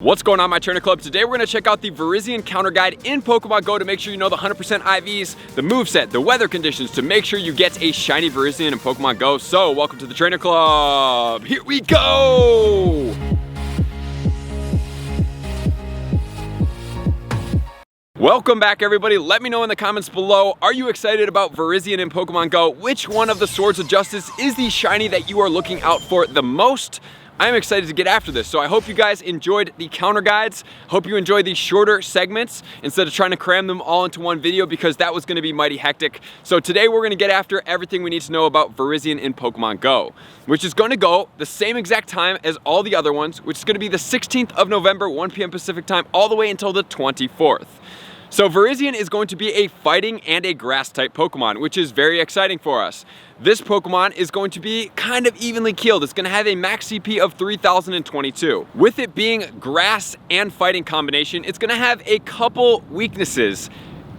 What's going on, my trainer club? Today we're going to check out the Virizion counter guide in Pokemon Go to make sure you know the 100% IVs, the moveset, the weather conditions to make sure you get a Shiny Virizion in Pokemon Go. So, welcome to the trainer club. Here we go! Welcome back, everybody. Let me know in the comments below, are you excited about Virizion in Pokemon Go? Which one of the Swords of Justice is the shiny that you are looking out for the most? I'm excited to get after this, so I hope you guys enjoyed the counter guides. Hope you enjoyed these shorter segments instead of trying to cram them all into one video because that was going to be mighty hectic. So today we're going to get after everything we need to know about Virizion in Pokemon Go, which is going to go the same exact time as all the other ones, which is going to be the 16th of November, 1 p.m. Pacific time, all the way until the 24th. So Virizion is going to be a fighting and a grass type Pokemon, which is very exciting for us. This Pokemon is going to be kind of evenly keeled. It's going to have a max CP of 3022. With it being grass and fighting combination, it's going to have a couple weaknesses,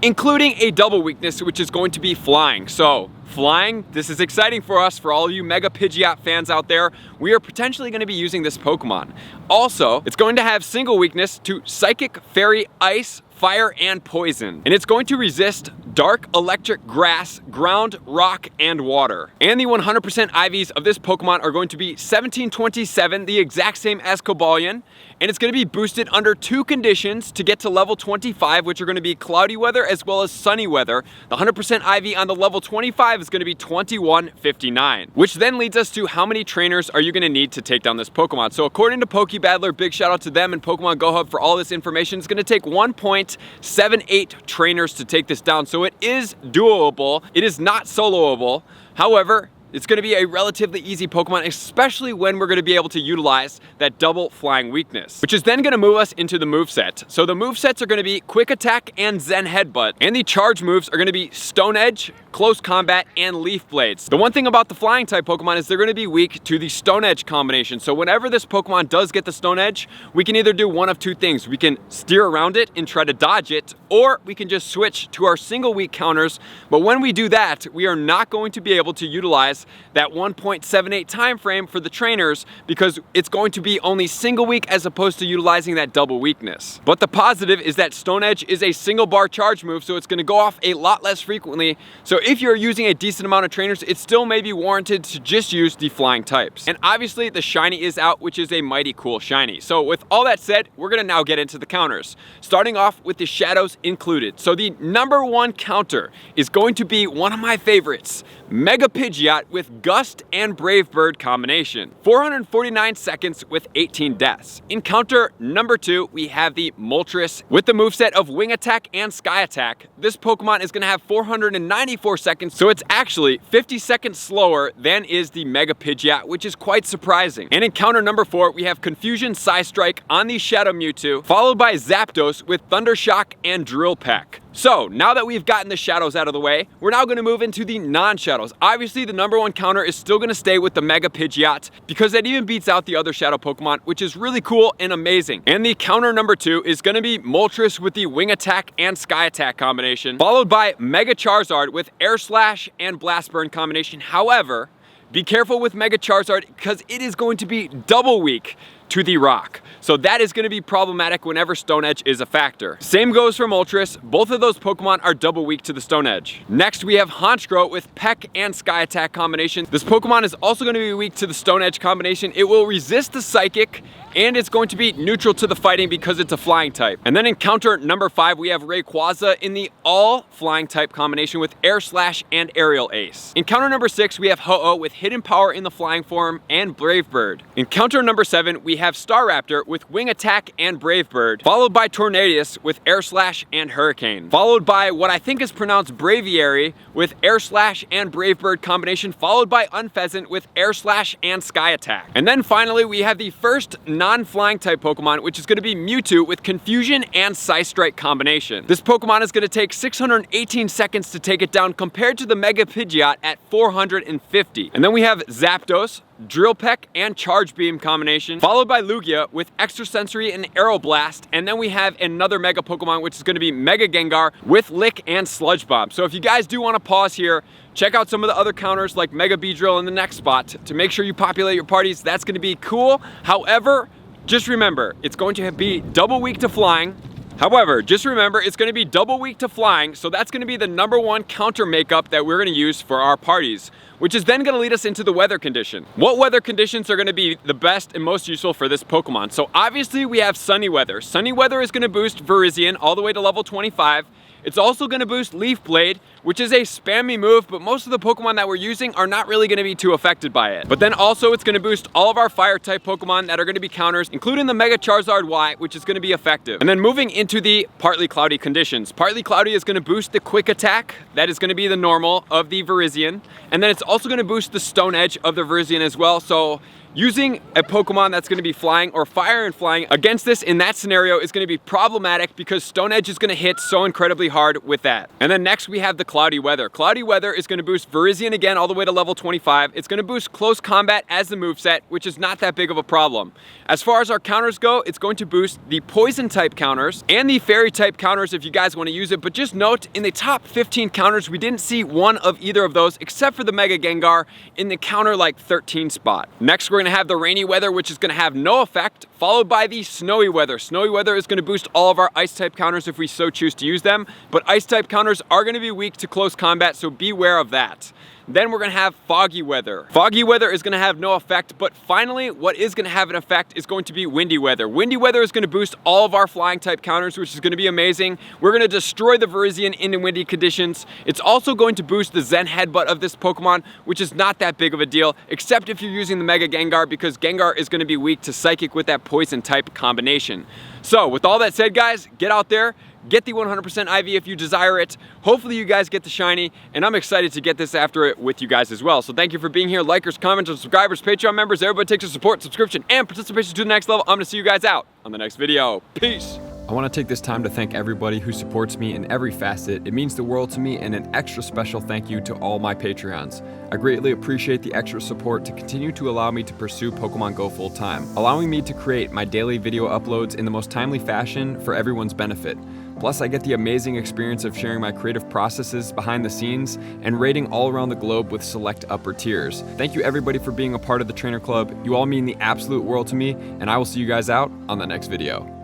including a double weakness, which is going to be flying. So flying, this is exciting for us, for all you Mega Pidgeot fans out there. We are potentially going to be using this Pokemon. Also, it's going to have single weakness to Psychic, Fairy, Ice, Fire, and Poison. And it's going to resist Dark, Electric, Grass, Ground, Rock, and Water. And the 100% IVs of this Pokemon are going to be 1727, the exact same as Cobalion. And it's going to be boosted under two conditions to get to level 25, which are going to be cloudy weather as well as sunny weather. The 100% IV on the level 25 is going to be 2159, which then leads us to how many trainers are you going to need to take down this Pokemon. So according to Pokebattler, big shout out to them and Pokemon Go Hub for all this information, it's going to take 1.78 trainers to take this down. So it is doable. It is not soloable. However, it's going to be a relatively easy Pokemon, especially when we're going to be able to utilize that double flying weakness, which is then going to move us into the moveset. So the movesets are going to be Quick Attack and Zen Headbutt, and the charge moves are going to be Stone Edge, Close Combat, and Leaf Blades. The one thing about the flying type Pokemon is they're going to be weak to the Stone Edge combination. So whenever this Pokemon does get the Stone Edge, we can either do one of two things. We can steer around it and try to dodge it, or we can just switch to our single weak counters. But when we do that, we are not going to be able to utilize that 1.78 time frame for the trainers because it's going to be only single weak as opposed to utilizing that double weakness. But the positive is that Stone Edge is a single bar charge move, so it's going to go off a lot less frequently. So if you're using a decent amount of trainers, it still may be warranted to just use the flying types. And obviously the shiny is out, which is a mighty cool shiny. So with all that said, we're going to now get into the counters, starting off with the shadows included. So the #1 counter is going to be one of my favorites, Mega Pidgeot with Gust and Brave Bird combination. 449 seconds with 18 deaths. In counter #2, we have the Moltres with the moveset of Wing Attack and Sky Attack. This Pokemon is going to have 494 seconds, so it's actually 50 seconds slower than is the Mega Pidgeot, which is quite surprising. And in counter #4, we have Confusion Psystrike on the Shadow Mewtwo, followed by Zapdos with Thunder Shock and Drill Peck. So, now that we've gotten the shadows out of the way, we're now going to move into the non-shadows. Obviously, the #1 counter is still going to stay with the Mega Pidgeot because that even beats out the other shadow Pokemon, which is really cool and amazing. And the counter #2 is going to be Moltres with the Wing Attack and Sky Attack combination, followed by Mega Charizard with Air Slash and Blast Burn combination. However, be careful with Mega Charizard because it is going to be double weak to the rock. So that is going to be problematic whenever Stone Edge is a factor. Same goes for Moltres. Both of those Pokemon are double weak to the Stone Edge. Next, we have Honchkrow with Peck and Sky Attack combination. This Pokemon is also going to be weak to the Stone Edge combination. It will resist the Psychic, and it's going to be neutral to the fighting because it's a flying type. And then in counter #5, we have Rayquaza in the all flying type combination with Air Slash and Aerial Ace. In counter #6, we have Ho-Oh with Hidden Power in the flying form and Brave Bird. In counter #7, we have Staraptor with Wing Attack and Brave Bird, followed by Tornadius with Air Slash and Hurricane, followed by what I think is pronounced Braviary with Air Slash and Brave Bird combination, followed by Unpheasant with Air Slash and Sky Attack. And then finally, we have the first non-flying type Pokemon, which is going to be Mewtwo with Confusion and Psystrike combination. This Pokemon is going to take 618 seconds to take it down compared to the Mega Pidgeot at 450. And then we have Zapdos, Drill Peck, and Charge Beam combination, followed by Lugia with Extrasensory and Aeroblast, and then we have another Mega Pokemon, which is going to be Mega Gengar with Lick and Sludge Bomb. So if you guys do want to pause here, check out some of the other counters like Mega Beedrill in the next spot to make sure you populate your parties. That's going to be cool. However, just remember, it's going to be double weak to flying. However, just remember, it's going to be double weak to flying, so that's going to be the #1 counter makeup that we're going to use for our parties, which is then going to lead us into the weather condition. What weather conditions are going to be the best and most useful for this Pokemon? So obviously we have sunny weather. Sunny weather is going to boost Virizion all the way to level 25. It's also going to boost Leaf Blade, which is a spammy move, but most of the Pokemon that we're using are not really going to be too affected by it. But then also it's going to boost all of our Fire-type Pokemon that are going to be counters, including the Mega Charizard Y, which is going to be effective. And then moving into the partly cloudy conditions. Partly cloudy is going to boost the Quick Attack. That is going to be the normal of the Virizion. And then it's also going to boost the Stone Edge of the Virizion as well. So using a Pokemon that's going to be flying or fire and flying against this in that scenario is going to be problematic because Stone Edge is going to hit so incredibly hard with that. And then next we have the cloudy weather. Cloudy weather is going to boost Virizion again all the way to level 25. It's going to boost close combat as the moveset, which is not that big of a problem. As far as our counters go, it's going to boost the poison type counters and the fairy type counters if you guys want to use it. But just note, in the top 15 counters, we didn't see one of either of those except for the Mega Gengar in the counter like 13 spot. Next, we're going to have the rainy weather, which is going to have no effect, followed by the snowy weather. Snowy weather is going to boost all of our ice type counters if we so choose to use them, but ice type counters are going to be weak to close combat, so beware of that. Then we're going to have foggy weather. Foggy weather is going to have no effect, but finally, what is going to have an effect is going to be windy weather. Windy weather is going to boost all of our flying type counters, which is going to be amazing. We're going to destroy the Virizion in the windy conditions. It's also going to boost the Zen Headbutt of this Pokemon, which is not that big of a deal, except if you're using the Mega Gengar, because Gengar is going to be weak to Psychic with that poison type combination. So with all that said, guys, get out there, get the 100% IV if you desire it. Hopefully you guys get the shiny, and I'm excited to get this after it with you guys as well. So thank you for being here, likers, commenters, subscribers, Patreon members, everybody takes your support, subscription, and participation to the next level. I'm gonna see you guys out on the next video. Peace. I want to take this time to thank everybody who supports me in every facet. It means the world to me, and an extra special thank you to all my Patreons. I greatly appreciate the extra support to continue to allow me to pursue Pokemon Go full time, allowing me to create my daily video uploads in the most timely fashion for everyone's benefit. Plus, I get the amazing experience of sharing my creative processes behind the scenes and raiding all around the globe with select upper tiers. Thank you everybody for being a part of the Trainer Club. You all mean the absolute world to me, and I will see you guys out on the next video.